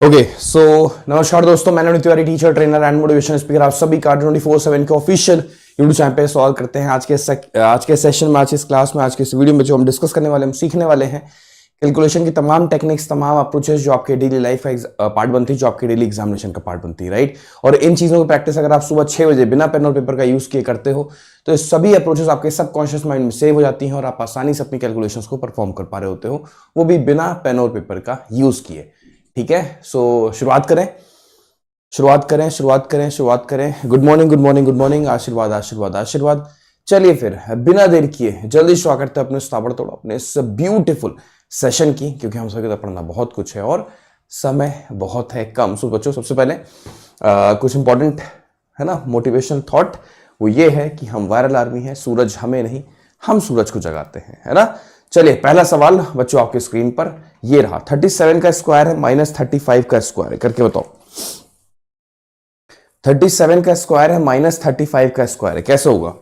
Okay so नमस्कार दोस्तों, मैं Navneet Tiwari, teacher trainer and motivation speaker. आप सभी का 24/7 के ऑफिशियल यूट्यूब चैनल पे सवाल करते हैं। आज के सेशन में, आज के इस क्लास में, आज के इस वीडियो में जो हम डिस्कस करने वाले, हम सीखने वाले हैं कैलकुलेशन की तमाम टेक्निक्स, तमाम अप्रोचेस जो आपके डेली लाइफ का पार्ट बनती है, जो आपके डेली एग्जामिनेशन का पार्ट बनती है, राइट। और इन चीज़ों की प्रैक्टिस अगर आप सुबह 6 बजे बिना पेन और पेपर का यूज़ किए करते हो तो ये सभी अप्रोचेस आपके सबकॉन्शियस माइंड में सेव हो जाती हैं और आप आसानी से अपनी कैलकुलेशंस को परफॉर्म कर पा रहे होते हो, वो भी बिना पेन और पेपर का यूज़ किए। ठीक है, सो शुरुआत करें। गुड मॉर्निंग, आशीर्वाद आशीर्वाद आशीर्वाद। चलिए फिर बिना देर किए जल्दी शुरू करते हैं अपने ताबड़तोड़ अपने इस ब्यूटीफुल सेशन की, क्योंकि हम सभी को पढ़ना बहुत कुछ है और समय बहुत है कम। सो बच्चों, सबसे पहले कुछ इंपॉर्टेंट है ना मोटिवेशन थॉट, वो ये है कि हम वायरल आर्मी है, सूरज हमें नहीं, हम सूरज को जगाते हैं, है ना। चलिए, पहला सवाल बच्चों आपके स्क्रीन पर ये रहा। 37 का स्क्वायर है माइनस 35 का स्क्वायर है, करके बताओ। 37 का स्क्वायर है माइनस 35 का स्क्वायर है, कैसे होगा?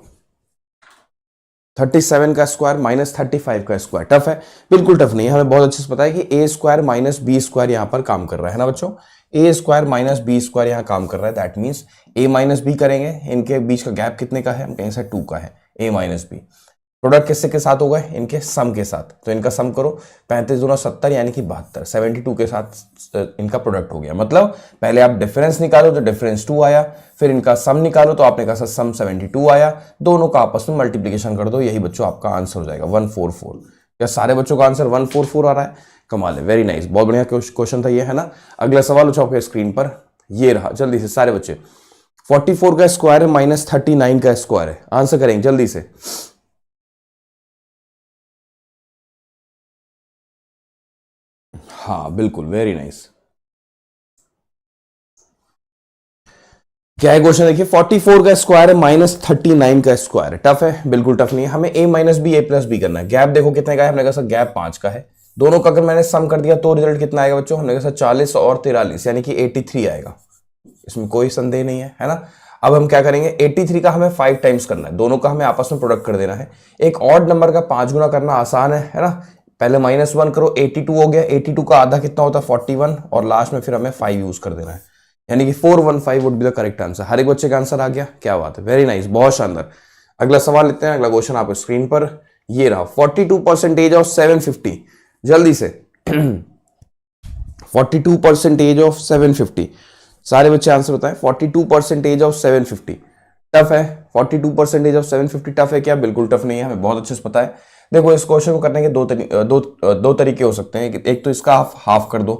37 का स्क्वायर माइनस 35 का स्क्वायर टफ है? बिल्कुल टफ नहीं है, हमें बहुत अच्छे से पता है कि A square minus B square यहां पर काम कर रहा है ना बच्चों। A square minus B square यहां काम कर रहा है, that means A minus B करेंगे, इनके बीच का गैप कितने का है? हम कहें से 2 का है, ए माइनस बी। प्रोडक्ट किससे के साथ होगा? इनके सम के साथ, तो इनका सम करो, 35 दूना 70 यानी कि 72, 72 के साथ इनका प्रोडक्ट हो गया। मतलब पहले आप डिफरेंस निकालो तो डिफरेंस 2 आया, फिर इनका सम निकालो तो आपने कहा सम 72 आया, दोनों का आपस में मल्टीप्लीकेशन कर दो, यही बच्चों आपका आंसर हो जाएगा 144। क्या सारे बच्चों का आंसर 144 आ रहा है? कमाल है, वेरी नाइस, बहुत बढ़िया क्वेश्चन था ये, है ना। अगला सवाल हो आपके स्क्रीन पर ये रहा, जल्दी से सारे बच्चे। 44 का स्क्वायर है माइनस 39 का स्क्वायर है, आंसर करेंगे जल्दी से। हाँ बिल्कुल, वेरी नाइस। क्या है क्वेश्चन? देखिए, 44 का स्क्वायर है माइनस 39 का स्क्वायर है, टफ है? बिल्कुल टफ नहीं है, हमें a minus B A plus B करना है। गैप देखो कितने का है, हमने कहा सर गैप 5 का है, दोनों का अगर मैंने सम कर दिया तो रिजल्ट कितना आएगा बच्चों? हमने कहा सर 40 और 43 यानी कि 83 आएगा, इसमें कोई संदेह नहीं है ना। अब हम क्या करेंगे, 83 का हमें 5 टाइम्स करना है, दोनों का हमें आपस में प्रोडक्ट कर देना है। एक ऑड नंबर का 5 गुना करना आसान है ना। पहले -1 करो, 82 हो गया, 82 का आधा कितना होता है? 41, और लास्ट में फिर हमें 5 यूज कर देना है, यानी कि 415 would be the correct answer. हर एक बच्चे का आंसर आ गया, क्या बात है, वेरी नाइस, बहुत शानदार। अगला सवाल लेते हैं, अगला क्वेश्चन आपको स्क्रीन पर ये रहा। 42% ऑफ 750, जल्दी से 42% ऑफ 750, सारे बच्चे आंसर बताएं। 42% ऑफ 750 टफ है? 42% ऑफ 750 टफ है क्या? बिल्कुल टफ नहीं है, हमें बहुत अच्छे से पता है। देखो, इस क्वेश्चन को करने के दो तरीके हो सकते हैं। एक तो इसका आप हाफ कर दो,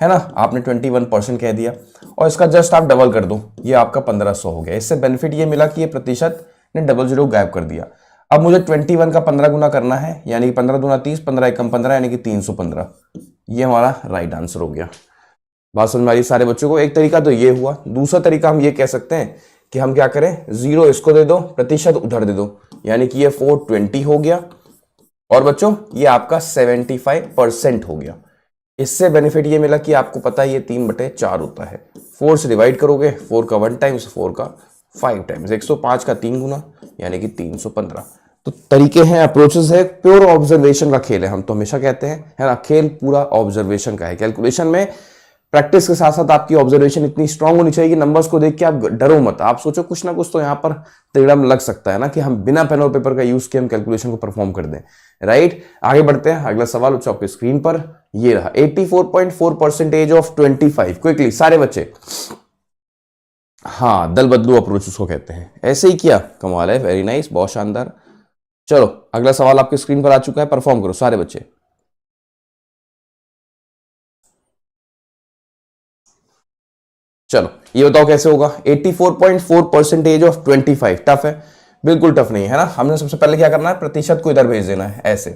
है ना, आपने 21% कह दिया, और इसका जस्ट आप डबल कर दो, ये आपका 1500 हो गया। इससे बेनिफिट ये मिला कि ये प्रतिशत ने डबल जीरो गायब कर दिया। अब मुझे 21 का 15 गुना करना है, यानी कि 15 दूना 30, 15 एकम 15 यानी कि 315, ये हमारा राइट आंसर हो गया। बात समझ में आ रही सारे बच्चों को? एक तरीका तो ये हुआ। दूसरा तरीका हम ये कह सकते हैं कि हम क्या करें, 0 इसको दे दो, प्रतिशत उधर दे दो, यानी कि ये 420 हो गया, और बच्चों ये आपका 75% हो गया। इससे बेनिफिट ये मिला कि आपको पता है ये 3/4 होता है। 4 से डिवाइड करोगे, 4 का 1 टाइम्स, 4 का 5 टाइम्स, 105 का 3 गुना यानी कि 315। तो तरीके हैं, अप्रोचेस है, प्योर ऑब्जर्वेशन का खेल है, हम तो हमेशा कहते हैं, है ना, खेल पूरा ऑब्जर्वेशन का है। कैलकुलेशन में प्रैक्टिस के साथ साथ आपकी ऑब्जर्वेशन इतनी स्ट्रांग होनी चाहिए कि नंबर्स को देख के आप डरो मत। आप सोचो कुछ ना कुछ तो यहाँ पर तिगड़म लग सकता है ना, कि हम बिना पेन और पेपर का यूज किए हम कैलकुलेशन को परफॉर्म कर दें, राइट। आगे बढ़ते हैं, अगला सवाल बच्चों आपके स्क्रीन पर ये रहा। 84.4% ऑफ 25, क्विकली सारे बच्चे। हाँ, दल बदलू अप्रोच उसको कहते हैं, ऐसे ही किया, कमाल है, वेरी नाइस, बहुत शानदार। चलो, अगला सवाल आपके स्क्रीन पर आ चुका है, परफॉर्म करो सारे बच्चे। चलो, ये बताओ कैसे होगा। 84.4% ऑफ 25 टफ है? बिल्कुल टफ नहीं है ना। हमने सबसे पहले क्या करना है, प्रतिशत को इधर भेज देना है, ऐसे,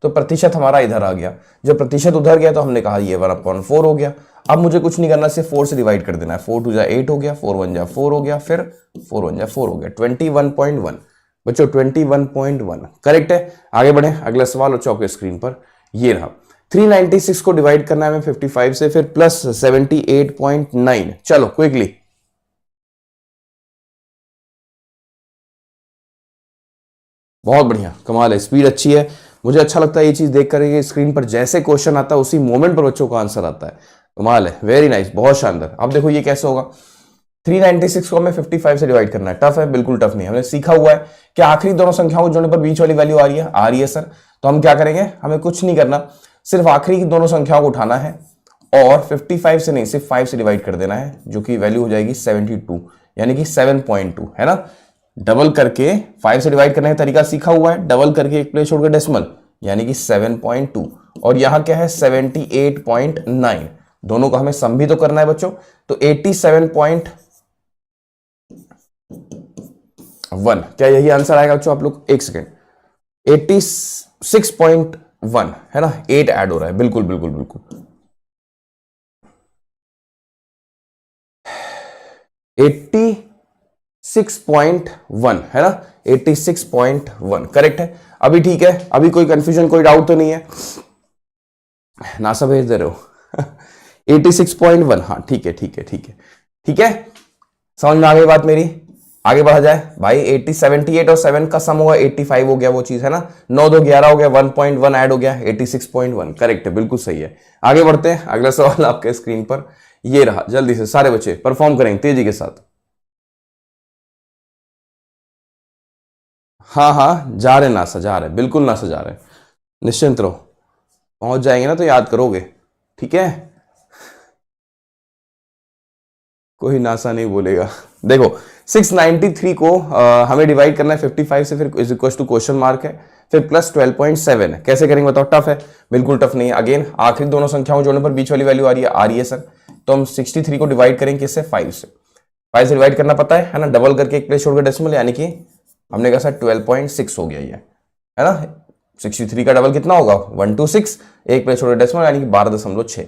तो प्रतिशत हमारा इधर आ गया। जब प्रतिशत उधर गया तो हमने कहा ये 1/4 हो गया। अब मुझे कुछ नहीं करना, सिर्फ 4 से डिवाइड कर देना है। 4 2 जा 8 हो गया, 4 1 जा 4 हो गया, फिर 4 1 जा 4 हो गया, 21.1 बच्चों, 21.1 करेक्ट है। आगे बढ़े, अगला सवाल बच्चों आपके स्क्रीन पर ये रहा। 396 को डिवाइड करना है हमें 55 से, फिर प्लस 78.9। चलो क्विकली, बहुत बढ़िया, कमाल है, स्पीड अच्छी है। मुझे अच्छा लगता है ये चीज देख कर, स्क्रीन पर जैसे क्वेश्चन आता है उसी मोमेंट पर बच्चों का आंसर आता है। कमाल है, वेरी नाइस, बहुत शानदार। अब देखो ये कैसे होगा, 396 को हमें 55 से डिवाइड करना है। टफ है? बिल्कुल टफ नहीं, हमने सीखा हुआ है कि आखिरी दोनों संख्याओं को जोड़ने पर बीच वाली वैल्यू आ रही है, आ रही है सर। तो हम क्या करेंगे, हमें कुछ नहीं करना, सिर्फ आखिरी की दोनों संख्याओं को उठाना है और 55 से नहीं, सिर्फ 5 से डिवाइड कर देना है, जो कि वैल्यू हो जाएगी 72, यानी कि 7.2, है ना। डबल करके 5 से डिवाइड करने का तरीका सीखा हुआ है, डबल करके एक प्लेस छोड़कर डेसिमल, यानी कि 7.2, और यहां क्या है 78.9। दोनों का हमें सम भी तो करना है बच्चों। तो 87.1, क्या यही आंसर आएगा बच्चों? आप लोग एक सेकेंड, 86.1 है ना, 8 ऐड हो रहा है, बिल्कुल बिल्कुल बिल्कुल, 86.1 है ना, 86.1 करेक्ट है। अभी ठीक है, अभी कोई कंफ्यूजन, कोई डाउट तो नहीं है? नासा भेज दे रहे हो 86.1, हाँ ठीक है ठीक है ठीक है ठीक है, समझ में आ गई बात मेरी। आगे बढ़ा जाए भाई, 78 और 7 का सम होगा 85 हो गया, वो चीज है ना, 9 2 11 हो गया, 1.1 ऐड हो गया, 86.1 करेक्ट है, बिल्कुल सही है। आगे बढ़ते हैं, अगला सवाल आपके स्क्रीन पर ये रहा, जल्दी से सारे बच्चे परफॉर्म करेंगे तेजी के साथ। हाँ हाँ जा रहे नासा, जा रहे, बिल्कुल नासा जा रहे, निश्चिंत रहो, पहुंच जाएंगे ना तो याद करोगे, ठीक है। कोई नासा नहीं बोलेगा। देखो 693 को हमें डिवाइड करना है 55 से, फिर is equal to question mark है, फिर प्लस 12.7 है। कैसे करेंगे बताओ? टफ है? बिल्कुल टफ नहीं है। अगेन आखिरी दोनों संख्याओं जोड़ने पर बीच वाली वैल्यू आ रही है सर। तो हम 63 को डिवाइड करेंगे किससे? 5 से। 5 से डिवाइड करना पता है ना, डबल करके एक प्लेस छोड़कर डेसिमल, यानी कि हमने कहा सर 12.6 हो गया ये, है ना। 63 का डबल कितना होगा? 126, एक प्लेस छोड़कर डेसिमल, यानी कि 12.6।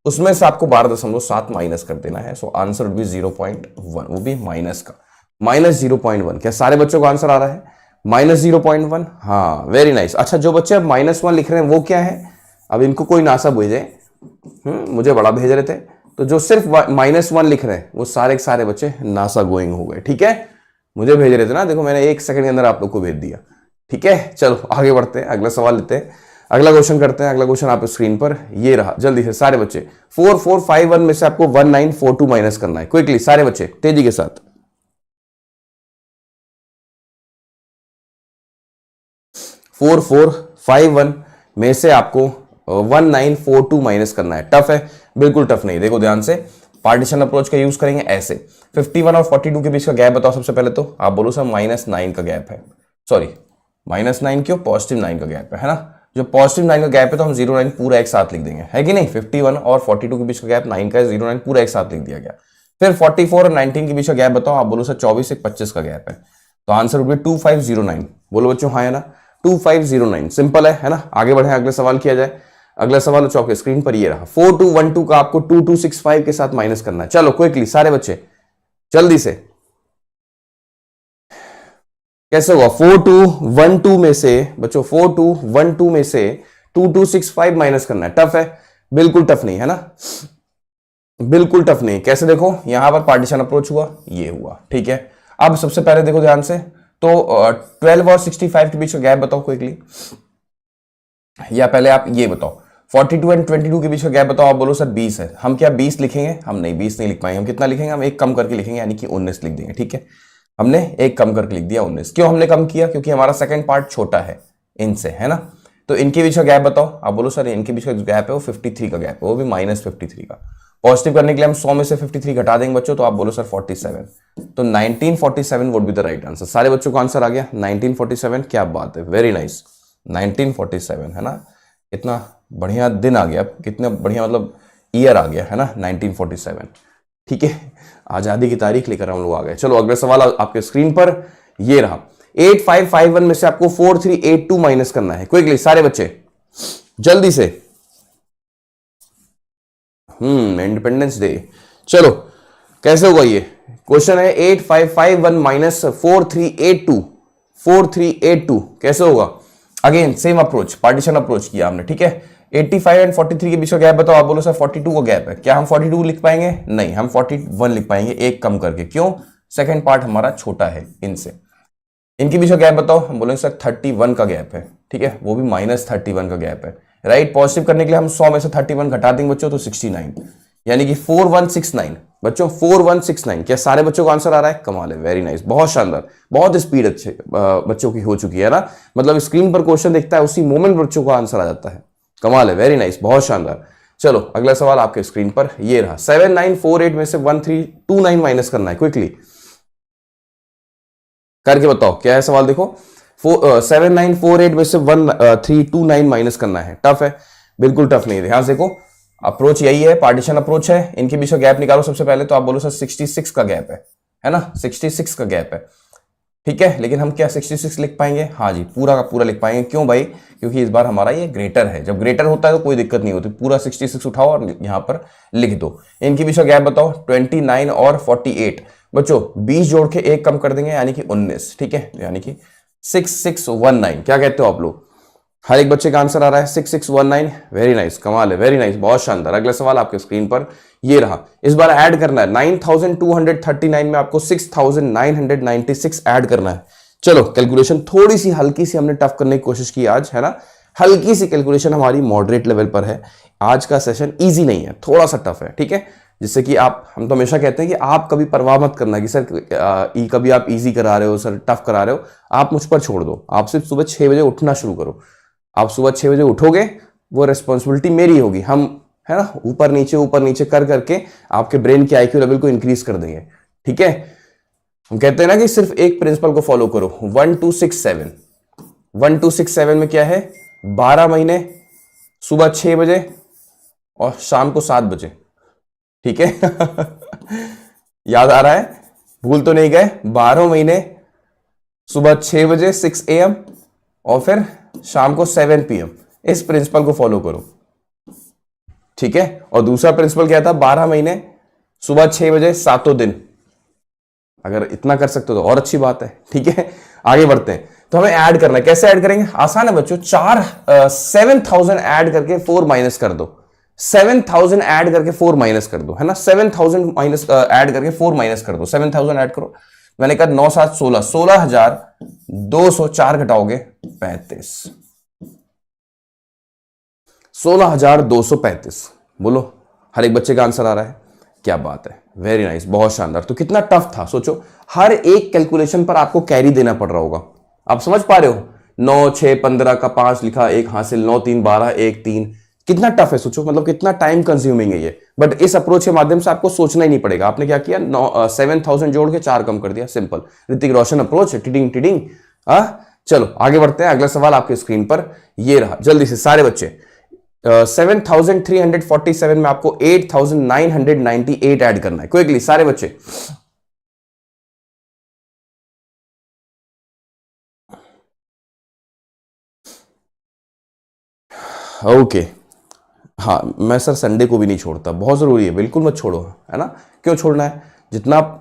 उसमें से आपको 12.7 माइनस कर देना है। सो आंसर भी 0.1, वो भी माइनस का, -0.1। क्या सारे बच्चों को आंसर आ रहा है? -0.1, हाँ वेरी नाइस। अच्छा जो बच्चे अब -1 लिख रहे हैं वो क्या है? अब इनको कोई नासा भेजे, मुझे बड़ा भेज रहे थे, तो जो सिर्फ -1 लिख रहे हैं वो सारे के सारे बच्चे नासा गोइंग हो गए, ठीक है। मुझे भेज रहे थे ना, देखो मैंने 1 सेकंड के अंदर आप लोग को भेज दिया, ठीक है। चलो आगे बढ़ते हैं, अगला सवाल लेते हैं, अगला क्वेश्चन करते हैं। अगला क्वेश्चन आप स्क्रीन पर ये रहा, जल्दी से सारे बच्चे 4451 में से आपको 1942 माइनस करना है। क्विकली सारे बच्चे तेजी के साथ। 4451 में से आपको 1942 माइनस करना है। टफ है? बिल्कुल टफ नहीं। देखो ध्यान से, पार्टीशन अप्रोच का यूज करेंगे ऐसे। 51 और 42 के बीच का गैप बताओ सबसे पहले। तो आप बोलो सर -9 का गैप है, सॉरी -9 क्यों, +9 का गैप है ना। जो +9 का गैप है तो हम 09 पूरा एक साथ लिख देंगे, है कि नहीं। 51 और 42 के बीच का गैप 9 का है, 09 पूरा एक साथ लिख दिया गया। फिर 44 और 19 के बीच का गैप बताओ। आप बोलो सर 24 से 25 का गैप है, तो आंसर होगा 2509। बोलो बच्चों हाँ है ना, 2509। सिंपल है ना। आगे बढ़े, अगले सवाल किया जाए। अगला सवाल चौके स्क्रीन पर ये रहा, 4212 का आपको 2265 के साथ माइनस करना है। चलो क्विकली सारे बच्चे जल्दी से। कैसे होगा? 4212 में से बच्चों, 4212 में से 2265 माइनस करना है। टफ है? बिल्कुल टफ नहीं है ना, बिल्कुल टफ नहीं। कैसे? देखो यहां पर पार्टीशन अप्रोच हुआ, ये हुआ, ठीक है। अब सबसे पहले देखो ध्यान से, तो 12 और 65 के बीच का गैप बताओ क्विकली, या पहले आप ये बताओ 42 एंड 22 के बीच का गैप बताओ। आप बोलो सर 20 है। हम क्या 20 लिखेंगे? हम नहीं 20 नहीं लिख पाएंगे। हम कितना लिखेंगे? हम एक कम करके लिखेंगे, यानी कि 19 लिख देंगे, ठीक है। हमने एक कम करके लिख दिया 19। क्यों हमने कम किया? क्योंकि हमारा सेकंड पार्ट छोटा है इनसे, है ना। तो इनके बीच का गैप बताओ। आप बोलो सर इनके बीच का गैप है वो 53 का गैप है, वो भी -53 का। पॉजिटिव करने के लिए हम 100 में से 53 घटा देंगे बच्चों, तो आप बोलो सर 47। तो 1947 would be the right answer. सारे बच्चों को आंसर आ गया 1947। क्या बात है, वेरी नाइस। 1947 है ना, इतना बढ़िया दिन आ गया, कितना बढ़िया मतलब ईयर आ गया है ना, 1947, ठीक है। आजादी की तारीख लेकर हम लोग आ गए। चलो अगला सवाल आपके स्क्रीन पर ये रहा, 8551 में से आपको 4382 माइनस करना है। क्विकली सारे बच्चे जल्दी से। Independence day. चलो कैसे होगा ये क्वेश्चन है, 8551 माइनस 4382 कैसे होगा? Again same approach, partition approach किया हमने, ठीक है। 85 एंड 43 के बीच का गैप बताओ। आप बोलो सर 42 का गैप है। क्या हम 42 लिख पाएंगे? नहीं, हम 41 लिख पाएंगे, एक कम करके। क्यों? सेकंड पार्ट हमारा छोटा है इनसे। इनके बीच का गैप बताओ। हम बोलेंगे सर 31 का गैप है, ठीक है, वो भी -31 का गैप है, राइट। पॉजिटिव करने के लिए हम 100 में से 31 घटा देंगे बच्चों, तो 69। यानी कि 4169 बच्चों, 4169। क्या सारे बच्चों को आंसर आ रहा है? कमाल है, वेरी नाइस, बहुत शानदार, बहुत स्पीड अच्छे बच्चों की हो चुकी है ना। मतलब स्क्रीन पर क्वेश्चन दिखता है, उसी मोमेंट बच्चों को आंसर आ जाता है। कमाल है, वेरी नाइस, बहुत शानदार। चलो अगला सवाल आपके स्क्रीन पर ये रहा। 7948 में से 1329 माइनस करना है, क्विकली करके बताओ क्या है सवाल। देखो 7948 में से 1329 माइनस करना है। टफ है? बिल्कुल टफ नहीं है। ध्यान से देखो, अप्रोच यही है, पार्टीशन अप्रोच है। इनके बीच का गैप निकालो सबसे पहले। तो आप बोलो सर 66 का गैप है ना, 66 का गैप है, ठीक है। लेकिन हम क्या 66 लिख पाएंगे? हाँ जी, पूरा का पूरा लिख पाएंगे। क्यों भाई? क्योंकि इस बार हमारा ये ग्रेटर है। जब ग्रेटर होता है तो कोई दिक्कत नहीं होती, पूरा 66 उठाओ और यहां पर लिख दो। इनके बीच का गैप बताओ। 29 और 48 बच्चों, 20 जोड़ के एक कम कर देंगे, यानी कि 19, ठीक है, यानी कि 6619। क्या कहते हो आप लोग? हर एक बच्चे का आंसर आ रहा है 6619। वेरी नाइस, कमाल है, वेरी नाइस, बहुत शानदार। अगला सवाल आपके स्क्रीन पर ये रहा। इस बार ऐड करना है 9239 में आपको 6996 ऐड करना है। चलो कैलकुलेशन थोड़ी सी हल्की सी हमने टफ करने की कोशिश की आज, है ना। हल्की सी कैलकुलेशन हमारी मॉडरेट लेवल पर है। आज का सेशन इजी नहीं है, थोड़ा सा टफ है, ठीक है। जिससे कि हम तो हमेशा कहते हैं कि आप कभी परवाह मत करना कि सर कभी आप इजी करा रहे हो, सर टफ करा रहे हो, आप मुझ पर छोड़ दो। आप सिर्फ सुबह 6 बजे उठना शुरू करो। आप सुबह 6 बजे उठोगे, वो रिस्पॉन्सिबिलिटी मेरी होगी। हम, है ना, ऊपर नीचे कर करके आपके ब्रेन के आईक्यू लेवल को इंक्रीज कर देंगे, ठीक है। हम कहते हैं ना कि सिर्फ एक प्रिंसिपल को फॉलो करो, 1267। 1267 में क्या है? 12 महीने, सुबह 6 बजे और शाम को 7 बजे, ठीक है। याद आ रहा है? भूल तो नहीं गए? 12 महीने, सुबह 6 बजे 6 AM और फिर शाम को 7 PM। इस प्रिंसिपल को फॉलो करो, ठीक है। और दूसरा प्रिंसिपल क्या था? 12 महीने, सुबह 6 बजे, सातों दिन। अगर इतना कर सकते हो तो और अच्छी बात है, ठीक है। आगे बढ़ते हैं। तो हमें ऐड करना है। कैसे ऐड करेंगे? आसान है बच्चों। 7000 ऐड करके 4 माइनस कर दो। 7000 ऐड करके 4 माइनस कर दो, है ना। 7000 माइनस ऐड करके 4 माइनस कर दो। 7000 ऐड करो। मैंने कहा 9 7 16, 16200, 4 घटाओगे 35, 16235। बोलो, हर एक बच्चे का आंसर आ रहा है? क्या बात है, वेरी नाइस, बहुत शानदार। तो कितना टफ था सोचो। हर एक कैलकुलेशन पर आपको कैरी देना पड़ रहा होगा। आप समझ पा रहे हो? 9 6 15 का 5 लिखा, 1 हासिल, 9 3 12, 1 3। कितना टफ है सोचो, मतलब कितना टाइम कंज्यूमिंग है ये। बट इस अप्रोच के माध्यम से आपको सोचना ही नहीं पड़ेगा। आपने क्या किया? 7000 जोड़ के 4 कम कर दिया, simple. Hrithik Roshan approach, tiding tiding. चलो आगे बढ़ते हैं। अगला सवाल आपके स्क्रीन पर ये रहा। जल्दी से सारे बच्चे, 7347 में आपको 8998 ऐड करना है। क्विकली सारे बच्चे। ओके, हाँ, मैं सर संडे को भी नहीं छोड़ता, बहुत जरूरी है, बिल्कुल मत छोड़ो, है ना। क्यों छोड़ना है?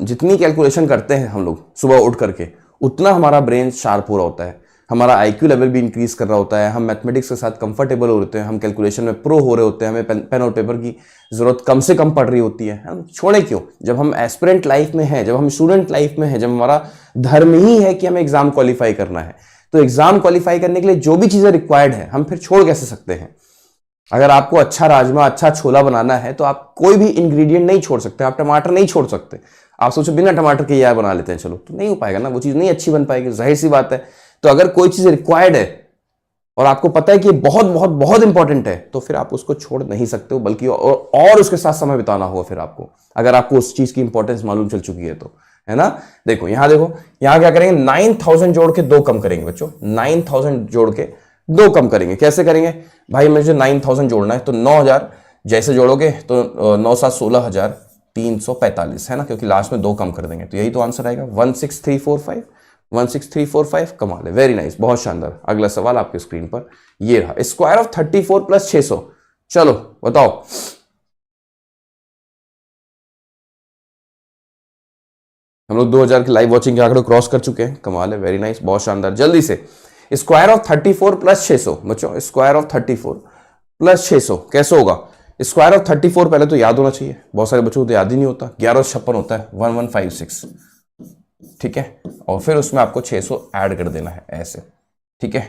जितनी कैलकुलेशन करते हैं हम लोग सुबह उठ करके, उतना हमारा ब्रेन शार्प हो रहा होता है, हमारा आईक्यू लेवल भी इंक्रीज कर रहा होता है, हम मैथमेटिक्स के साथ कंफर्टेबल हो रहे हैं, हम कैलकुलेशन में प्रो हो रहे होते हैं, हमें पेन और पेपर की जरूरत कम से कम पड़ रही होती है। हम छोड़े क्यों? जब हम एस्पिरेंट लाइफ में हैं, जब हम स्टूडेंट लाइफ में हैं, जब हमारा धर्म ही है कि हमें एग्जाम क्वालिफाई करना है, तो एग्जाम क्वालिफाई करने के लिए जो भी चीजें रिक्वायर्ड है, हम फिर छोड़ कैसे सकते हैं? अगर आपको अच्छा राजमा, अच्छा छोला बनाना है तो आप कोई भी इंग्रेडिएंट नहीं छोड़ सकते। आप टमाटर नहीं छोड़ सकते। आप सोचो बिना टमाटर के यार बना लेते हैं, चलो, तो नहीं हो पाएगा ना, वो चीज नहीं अच्छी बन पाएगी, जाहिर सी बात है। तो अगर कोई चीज रिक्वायर्ड है और आपको पता है कि ये बहुत बहुत बहुत इंपॉर्टेंट है, तो फिर आप उसको छोड़ नहीं सकते हो, बल्कि और उसके साथ समय बिताना होगा फिर आपको, अगर आपको उस चीज की इंपॉर्टेंस मालूम चल चुकी है तो, है ना। देखो यहां क्या करेंगे? 9000 जोड़ के 2 कम करेंगे बच्चों। 9000 जोड़ के 2 कम करेंगे। कैसे करेंगे भाई? मुझे 9000 जोड़ना है, तो 9000 जैसे जोड़ोगे तो 9 7 16345, है ना, क्योंकि लास्ट में 2 कम कर देंगे, तो यही तो आंसर आएगा 16345। 16345, कमाल है, वेरी नाइस, बहुत शानदार। अगला सवाल आपके स्क्रीन पर ये रहा। Square of 34 plus 600। चलो बताओ। हम लोग 2000 के लाइव वॉचिंग के आंकड़े क्रॉस कर चुके हैं, कमाल है, वेरी नाइस, बहुत शानदार। जल्दी से स्क्वायर ऑफ 34 प्लस 600 बच्चों, स्क्वायर ऑफ 34 प्लस 600 कैसे होगा? स्क्वायर ऑफ 34 पहले तो याद होना चाहिए, बहुत सारे बच्चों को तो याद ही नहीं होता। 1156 होता है, 1156, ठीक है। और फिर उसमें आपको 600 ऐड कर देना है ऐसे, ठीक है।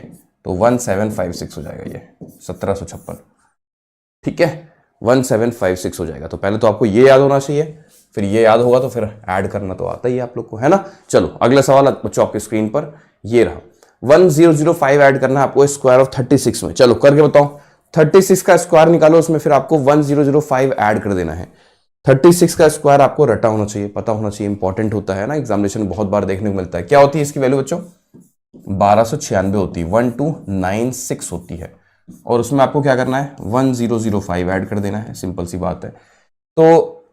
तो 1756 हो जाएगा ये, 1756, ठीक है। 1756 हो जाएगा। तो पहले तो आपको ये याद होना चाहिए, फिर ये याद होगा तो फिर ऐड करना तो आता ही है आप लोग को, है ना। चलो अगला सवाल बच्चों आपके स्क्रीन पर ये रहा। 1005 ऐड करना है आपको स्क्वायर ऑफ 36 में। चलो करके बताओ, 36 का स्क्वायर निकालो, उसमें फिर आपको 1005 ऐड कर देना है। 36 का स्क्वायर आपको रटा होना चाहिए, पता होना चाहिए, इंपॉर्टेंट होता है ना, एग्जामिनेशन में बहुत बार देखने को मिलता है। क्या होती है इसकी वैल्यू बच्चों? 1296 होती है, 1296 होती है। और उसमें आपको क्या करना है? 1005 ऐड कर देना है, सिंपल सी बात है। तो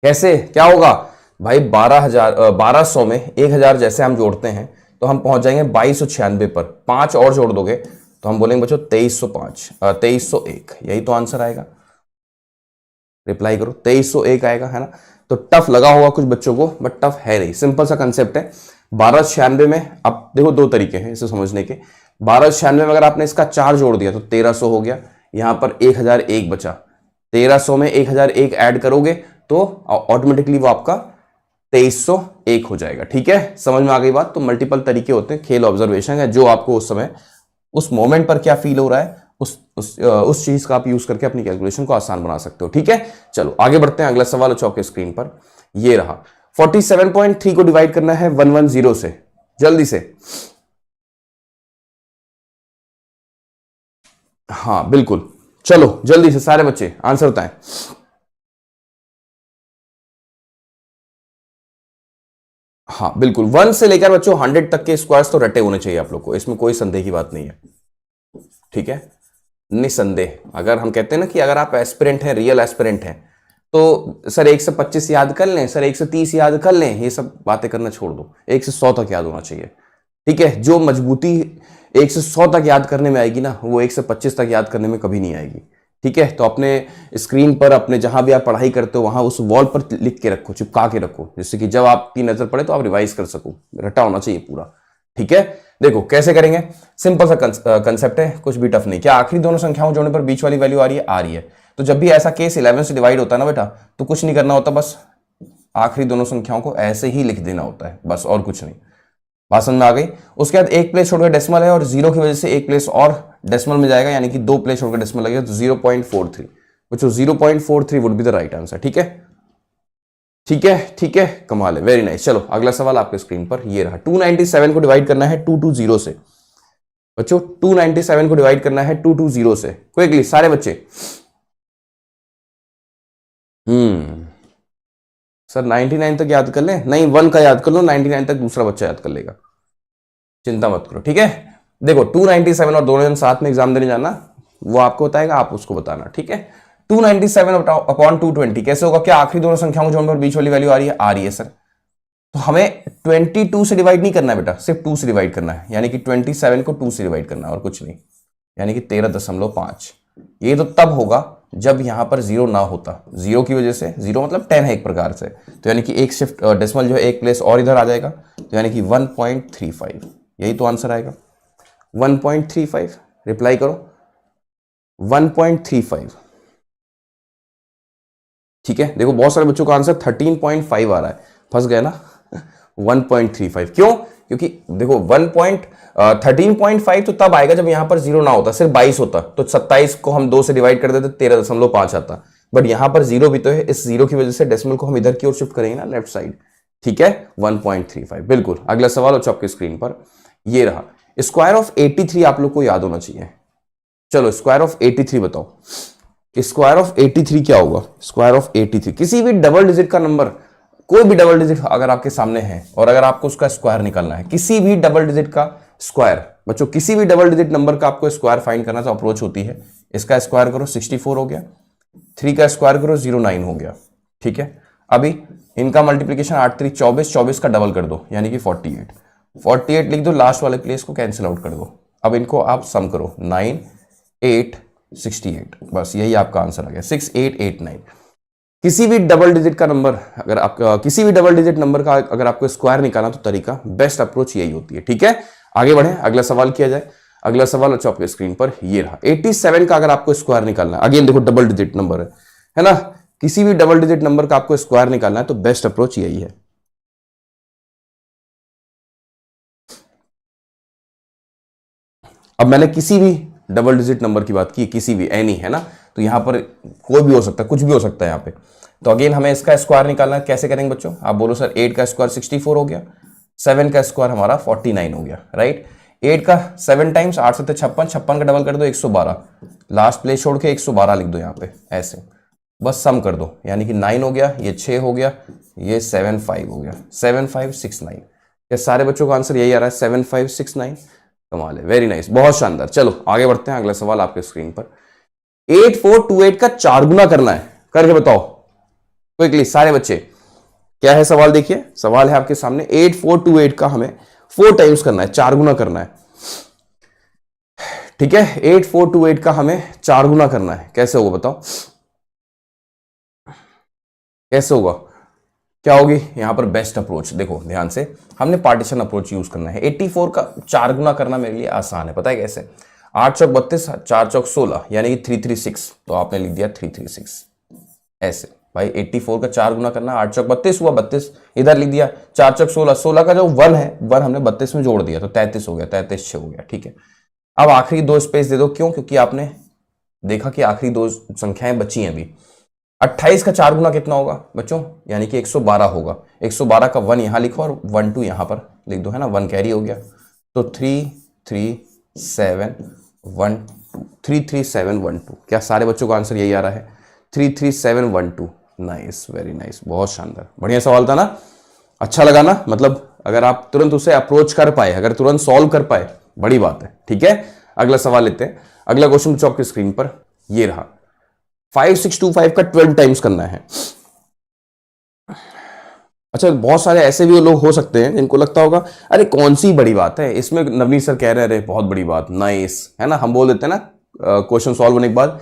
कैसे क्या होगा भाई? 1200 में 1000 जैसे हम जोड़ते हैं तो हम पहुंच जाएंगे 2296 पर। 5 और जोड़ दोगे तो हम बोलेंगे बच्चों 2305, 2301, यही तो आंसर आएगा। रिप्लाई करो, 2301 आएगा, है ना। तो टफ लगा होगा कुछ बच्चों को, बट टफ है नहीं, सिंपल सा कंसेप्ट है। 1296 में अब देखो दो तरीके हैं इसे समझने के। 1296 में अगर आपने इसका 4 जोड़ दिया तो 1300 हो गया, यहां पर 1001 बचा। 1300 में 1001 ऐड करोगे तो ऑटोमेटिकली वो आपका 2301 हो जाएगा। ठीक है, समझ में आ गई बात। तो मल्टीपल तरीके होते हैं, खेल ऑब्जर्वेशन है, जो आपको उस समय उस मोमेंट पर क्या फील हो रहा है उस चीज का आप यूज करके अपनी कैलकुलेशन को आसान बना सकते हो। ठीक है, चलो आगे बढ़ते हैं। अगला सवाल चौके स्क्रीन पर ये रहा। 47.3 को डिवाइड करना है 110 से, जल्दी से। हाँ बिल्कुल, चलो जल्दी से सारे बच्चे आंसर बताएं। हाँ बिल्कुल, 1 से लेकर बच्चों 100 तक के स्क्वायर्स तो रटे होने चाहिए आप लोग को, इसमें कोई संदेह की बात नहीं है। ठीक है, निसंदेह। अगर हम कहते हैं ना कि अगर आप एस्पिरेंट हैं, रियल एस्पिरेंट हैं, तो सर 1 से 25 याद कर लें, सर 1 से 30 याद कर लें, ये सब बातें करना छोड़ दो। 1 से 100 तक याद होना चाहिए। ठीक है, जो मजबूती 1 से 100 तक याद करने में आएगी ना, वो 1 से 25 तक याद करने में कभी नहीं आएगी। ठीक है, तो अपने स्क्रीन पर, अपने जहां भी आप पढ़ाई करते हो वहां उस वॉल पर लिख के रखो, चिपका के रखो, जिससे कि जब आपकी नजर पड़े तो आप रिवाइज कर सको। रटा होना चाहिए पूरा। ठीक है, देखो कैसे करेंगे, सिंपल सा कंसेप्ट है, कुछ भी टफ नहीं। क्या आखिरी दोनों संख्याओं जोड़ने पर बीच वाली वैल्यू आ रही है? आ रही है। तो जब भी ऐसा केस 11 से डिवाइड होता है ना बेटा, तो कुछ नहीं करना होता, बस आखिरी दोनों संख्याओं को ऐसे ही लिख देना होता है, बस, और कुछ नहीं। बात समझ में आ गई। उसके बाद एक प्लेस छोड़कर डेसिमल है, और जीरो की वजह से एक प्लेस और डेसिमल में जाएगा, यानी कि 2 प्लेस छोड़कर डेसिमल लगेगा, तो 0.43, which 0.43 would be the right answer. ठीक है, ठीक है, ठीक है, कमाल है, वेरी नाइस। चलो अगला सवाल आपके स्क्रीन पर ये रहा। 297 को डिवाइड करना है 220 से। बच्चों 297 को डिवाइड करना है 220 से, क्विकली सारे बच्चे। सर 99 तक याद कर लें? नहीं, 1 का याद कर लो, 99 तक दूसरा बच्चा याद कर लेगा, चिंता मत करो। ठीक है, देखो 297 और दोनों जन साथ में एग्जाम देने जाना, वो आपको बताएगा, आप उसको बताना। ठीक है, 297 अपॉन 220 कैसे होगा? क्या आखिरी दोनों संख्याओं जोड़ने पर बीच वाली वैल्यू आ रही है? आ रही है सर। तो हमें 22 से डिवाइड नहीं करना है बेटा, सिर्फ 2 से डिवाइड करना है, यानी कि 27 को 2 से डिवाइड करना है और कुछ नहीं, यानी कि 13.5। ये तो तब होगा जब यहां पर जीरो ना होता, जीरो की वजह से, जीरो मतलब 10 है एक प्रकार से, तो यानी कि एक शिफ्ट डेसिमल जो है एक प्लेस और इधर आ जाएगा, तो यानी कि 1.35, यही तो आंसर आएगा, 1.35। रिप्लाई करो, 1.35। ठीक है, देखो बहुत सारे बच्चों का आंसर 13.5 आ रहा है, फंस गए ना। 1.35 क्यों? क्योंकि देखो 13.5 तो तब आएगा जब यहां पर जीरो ना होता, सिर्फ 22 होता, तो 27 को हम 2 से डिवाइड कर देते 13.5 आता, बट यहां पर जीरो भी तो है, इस जीरो की वजह से डेसिमल को हम इधर की ओर शिफ्ट करेंगे ना, लेफ्ट साइड। ठीक है, 1.35 बिल्कुल। अगला सवाल हो आपके स्क्रीन पर ये रहा। स्क्वायर ऑफ 83 आप लोग को याद होना चाहिए। चलो स्क्वायर ऑफ 83 बताओ, स्क्वायर ऑफ 83 क्या होगा? स्क्वायर ऑफ 83 किसी भी डबल डिजिट का नंबर, कोई भी डबल डिजिट अगर आपके सामने है और अगर आपको उसका स्क्वायर निकालना है, किसी भी डबल डिजिट का स्क्वायर, बच्चों किसी भी डबल डिजिट नंबर का आपको स्क्वायर फाइंड करना, तो अप्रोच होती है, इसका स्क्वायर करो 64 हो गया, 3 का स्क्वायर करो 09 हो गया। ठीक है, अभी इनका मल्टीप्लीकेशन 8 3 24, 24 का डबल कर दो यानी कि 48, 48 लिख दो, लास्ट वाले प्लेस को कैंसिल आउट कर दो। अब इनको आप सम करो, 9 8 68, बस यही आपका आंसर आ गया, 6889। किसी भी डबल डिजिट का नंबर, अगर आपका किसी भी डबल डिजिट नंबर का अगर आपको स्क्वायर निकालना, तो तरीका, बेस्ट अप्रोच यही होती है। ठीक है, आगे बढ़े, अगला सवाल किया जाए। अगला सवाल अच्छा आपके स्क्रीन पर ये रहा। 87 का अगर आपको स्क्वायर निकालना है, अगेन देखो डबल डिजिट नंबर है ना, किसी भी डबल डिजिट नंबर का आपको स्क्वायर निकालना है, तो बेस्ट अप्रोच यही है। अब मैंने किसी भी डबल डिजिट नंबर की बात की, किसी भी एनी, है ना, तो यहाँ पर कोई भी हो सकता है, कुछ भी हो सकता है यहाँ पे। तो अगेन हमें इसका स्क्वायर निकालना है, कैसे करेंगे बच्चों? आप बोलो सर 8 का स्क्वायर 64 हो गया, 7 का स्क्वायर हमारा 49 हो गया, राइट। 8 का 7 टाइम्स 8 7 56, 56 का डबल कर दो 112, लास्ट प्लेस छोड़ के 112 लिख दो यहाँ पे, ऐसे बस सम कर दो, यानी कि 9 हो गया, ये 6 हो गया, ये 7 5 हो गया, 7 5 6 9। ये सारे बच्चों का आंसर यही आ रहा है, 7 5 6 9। कमाल है, वेरी नाइस, बहुत शानदार। चलो आगे बढ़ते हैं, अगला सवाल आपके स्क्रीन पर। 8428 का 4 गुना करना है, करके बताओ क्विकली सारे बच्चे। क्या है सवाल? देखिए सवाल है आपके सामने, 8428 का हमें 4 टाइम्स करना है, 4 गुना करना है, ठीक है। 8428 का हमें 4 गुना करना है, कैसे होगा बताओ, कैसे होगा? क्या होगी यहां पर बेस्ट अप्रोच? देखो ध्यान से, हमने पार्टीशन अप्रोच यूज करना है। 84 का 4 गुना करना मेरे लिए आसान है, पता है कैसे? 8 चौक 32, 4 चौक 16, यानी कि 336, तो आपने लिख दिया 336 ऐसे। भाई 84 का 4 गुना करना, 8 चौक 32 हुआ 32, इधर लिख दिया, 4 चौक 16, 16 का जो 1 है 1 हमने 32 में जोड़ दिया, तो 33 हो गया, 33 6 हो गया, ठीक है। अब आखिरी 2 स्पेस दे दो, क्यों? क्योंकि आपने देखा कि आखिरी 2 संख्याएं बची हैं अभी। 28 का 4 गुना कितना होगा बच्चों? यानी कि 112 होगा। 112 का 1 यहां लिखो और 1 2 यहां पर लिख दो, है ना, 1 कैरी हो गया, तो 3 3 7 1 2, 3 3 7 1 2। क्या सारे बच्चों का आंसर यही आ रहा है? 3 3 7 1 2। नाइस, वेरी नाइस, बहुत शानदार, बढ़िया सवाल था ना, अच्छा लगा ना? मतलब अगर आप तुरंत उसे अप्रोच कर पाए, अगर तुरंत सॉल्व कर पाए, बड़ी बात है, ठीक है। अगला सवाल लेते हैं, अगला क्वेश्चन चौक की स्क्रीन पर ये रहा। 5625 का 12 टाइम्स करना है। अच्छा, बहुत सारे ऐसे भी लोग हो सकते हैं जिनको लगता होगा अरे कौन सी बड़ी बात है इसमें, नवनीत सर कह रहे हैं अरे बहुत बड़ी बात, नाइस, है ना, हम बोल देते हैं ना क्वेश्चन सॉल्व होने के बाद,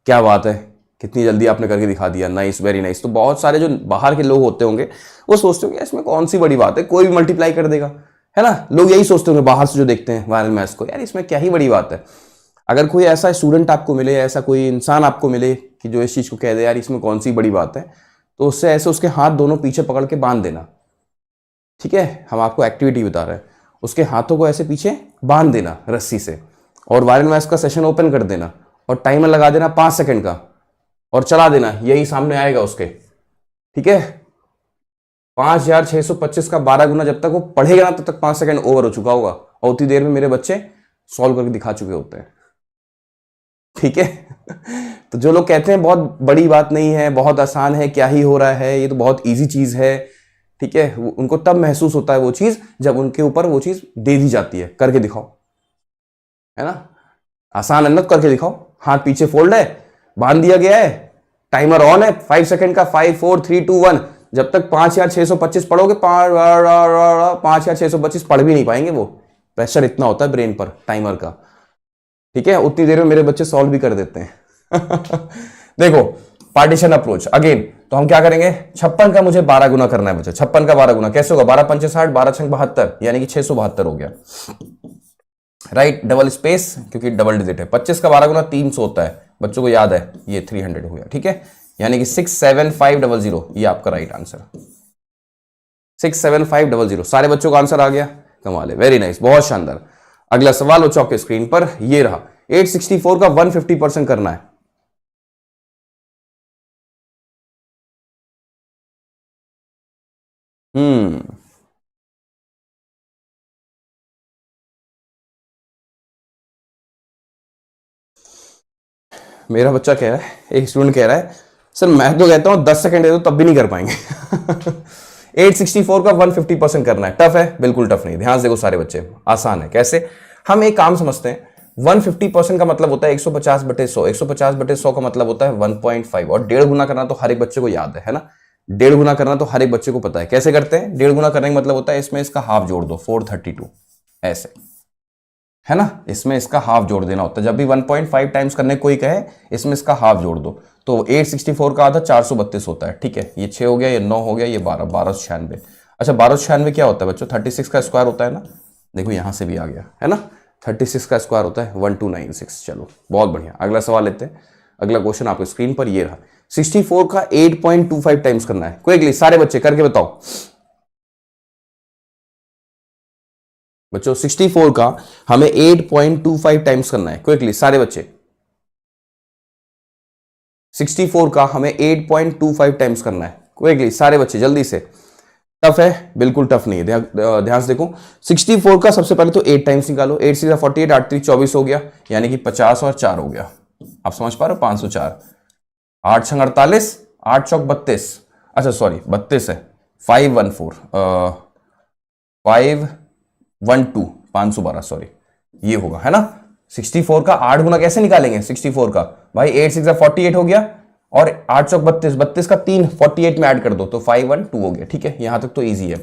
क्या बात है, कितनी जल्दी आपने करके दिखा दिया, नाइस, वेरी नाइस। तो बहुत सारे जो बाहर के लोग होते होंगे वो सोचते होंगे इसमें कौन सी बड़ी बात है, कोई भी मल्टीप्लाई कर देगा, है ना, लोग यही सोचते होंगे बाहर से जो देखते हैं वायरल मैथ्स को, यार इसमें क्या ही बड़ी बात है। अगर कोई ऐसा स्टूडेंट आपको मिले, ऐसा कोई इंसान आपको मिले कि जो इस चीज को कह दे यार इसमें कौन सी बड़ी बात है, तो उससे ऐसे उसके हाथ दोनों पीछे पकड़ के बांध देना, ठीक है। हम आपको एक्टिविटी बता रहे हैं, उसके हाथों को ऐसे पीछे बांध देना रस्सी से, और वायरल मैथ्स का सेशन ओपन कर देना और टाइमर लगा देना 5 सेकंड का और चला देना, यही सामने आएगा उसके, ठीक है। 5625 का 12 गुना जब तक वो पढ़ेगा ना तब तक 5 सेकंड ओवर हो चुका होगा, और उतनी देर में मेरे बच्चे सॉल्व करके दिखा चुके होते हैं, ठीक है। तो जो लोग कहते हैं बहुत बड़ी बात नहीं है, बहुत आसान है, क्या ही हो रहा है, ये तो बहुत इजी चीज है, ठीक है, उनको तब महसूस होता है वो चीज जब उनके ऊपर वो चीज दे दी जाती है, करके दिखाओ, है ना, आसान है ना, करके दिखाओ, हाथ पीछे फोल्ड है, बांध दिया गया है, टाइमर ऑन है 5 सेकंड का, 5 4 3 2 1, जब तक 5625 पढ़ोगे 5625 पढ़ भी नहीं पाएंगे, वो प्रेशर इतना होता है ब्रेन पर टाइमर का, ठीक है। उतनी देर में मेरे बच्चे सॉल्व भी कर देते हैं। देखो पार्टीशन अप्रोच अगेन, तो हम क्या करेंगे, 56 का मुझे 12 गुना करना है बच्चे, 56 का 12 गुना कैसे होगा, 12 पंचे 60, 12 छंग 72, यानी कि 672 हो गया, राइट, डबल स्पेस क्योंकि डबल डिजिट है। 25 का 12 गुना 300 होता है, बच्चों को याद है, ये 300 हो गया, ठीक है, यानी कि 67500, ये आपका राइट आंसर, 67500। सारे बच्चों का आंसर आ गया, कमाल है, वेरी नाइस, बहुत शानदार। अगला सवाल बच्चों के स्क्रीन पर ये रहा, 864 का 150% करना है। मेरा बच्चा कह रहा है, एक स्टूडेंट कह रहा है सर मैं तो कहता हूं 10 सेकंड दे दो तब भी नहीं कर पाएंगे। 864 का 150% करना है, टफ है? बिल्कुल टफ नहीं, ध्यान से देखो सारे बच्चे, आसान है। कैसे? हम एक काम समझते हैं, 150% का मतलब होता है 150/100, 150/100 का मतलब होता है 1.5, और 1.5 गुना करना तो हर एक बच्चे को याद है ना, 1.5 गुना करना तो हर एक बच्चे को पता है। कैसे करते हैं? 1.5 गुना करने का मतलब होता है इसमें इसका हाफ जोड़ दो, 432, ऐसे, है ना, इसमें इसका हाफ जोड़ देना होता है। जब भी 1.5 टाइम्स करने कोई कहे इसमें इसका हाफ जोड़ दो, तो 864 का आधा 432 होता है, ठीक है, ये 6 हो गया, ये 9 हो गया, ये 12, 1296। अच्छा 1296 क्या होता है बच्चों? 36 का स्क्वायर होता है ना, देखो यहां से भी आ गया, है ना, 36 का स्क्वायर होता है 1296। चलो बहुत बढ़िया, अगला सवाल लेते हैं। अगला क्वेश्चन आपके स्क्रीन पर ये रहा, 64 का 8.25 टाइम्स करना है। क्विकली सारे बच्चे करके बताओ। बच्चों 64 का हमें 8.25 टाइम्स करना है क्विकली सारे बच्चे। 64 का हमें 8.25 टाइम्स करना है क्विकली सारे बच्चे जल्दी से। टफ है? बिल्कुल टफ नहीं है, ध्यान से देखो। 64 का सबसे पहले तो 8 टाइम्स निकालो। 8 से 48, 8 3 24 हो गया, यानी कि 50 और 4 हो गया। आप समझ पा रहे हो? 504। 8 छंग 48, 8 चौक 32, अच्छा सॉरी 32 है, 514 512 512 सॉरी, ये होगा है ना। 64 का 8 गुना कैसे निकालेंगे? 64 का भाई 8 6 48 हो गया, और 8 चौक 32, 32 का 3 48 में ऐड कर दो तो 512 हो गया। ठीक है, यहां तक तो इजी है।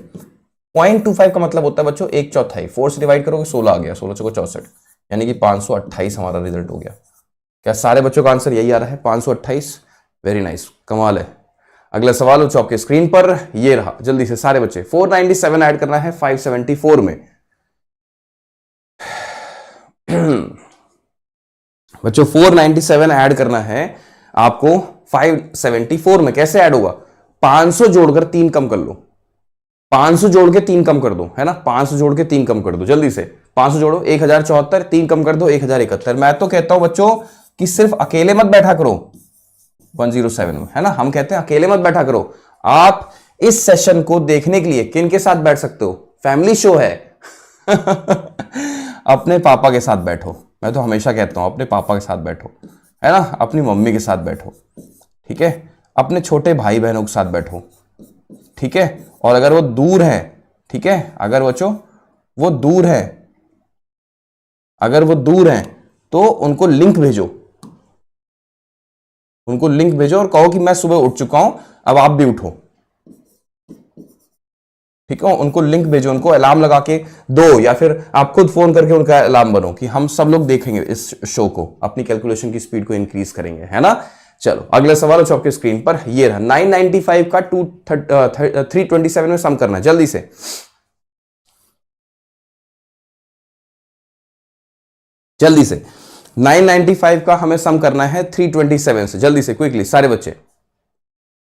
0.25 का मतलब होता है बच्चों 1/4, 4 से डिवाइड करोगे 16 आ गया, 16 चौको 64, यानी कि 528 हमारा रिजल्ट हो गया। क्या सारे बच्चों का आंसर यही आ रहा है? 528। वेरी नाइस, कमाल है। अगला सवाल हो आपके स्क्रीन पर, ये रहा, जल्दी से सारे बच्चे। 497 ऐड करना है 574 में। बच्चों 497 ऐड करना है आपको 574 में। कैसे ऐड होगा? 500 जोड़कर 3 कम कर लो, 500 जोड़ के 3 कम कर दो, है ना। 500 जोड़ के 3 कम कर दो जल्दी से। 500 जोड़ो 1074, 3 कम कर दो 1071। मैं तो कहता हूं बच्चों कि सिर्फ अकेले मत बैठा करो 107 में, है ना। हम कहते हैं अकेले मत बैठा करो। आप इस सेशन को देखने के लिए किन के साथ बैठ सकते हो? फैमिली शो है। अपने पापा के साथ बैठो, मैं तो हमेशा कहता हूं अपने पापा के साथ बैठो, है ना। अपनी मम्मी के साथ बैठो, ठीक है। अपने छोटे भाई बहनों के साथ बैठो, ठीक है। और अगर वो दूर है, ठीक है, अगर बच्चों वो दूर है, अगर वो दूर है तो उनको लिंक भेजो, उनको लिंक भेजो और कहो कि मैं सुबह उठ चुका हूं, अब आप भी उठो, ठीक है। उनको लिंक भेजो, उनको अलार्म लगा के दो, या फिर आप खुद फोन करके उनका अलार्म बनो कि हम सब लोग देखेंगे इस शो को, अपनी कैलकुलेशन की स्पीड को इंक्रीज करेंगे, है ना। चलो अगला सवाल हो आपके स्क्रीन पर, ये रहा। 995 का 327 में सम करना है जल्दी से। जल्दी से 995 का हमें सम करना है 327 से, जल्दी से क्विकली सारे बच्चे।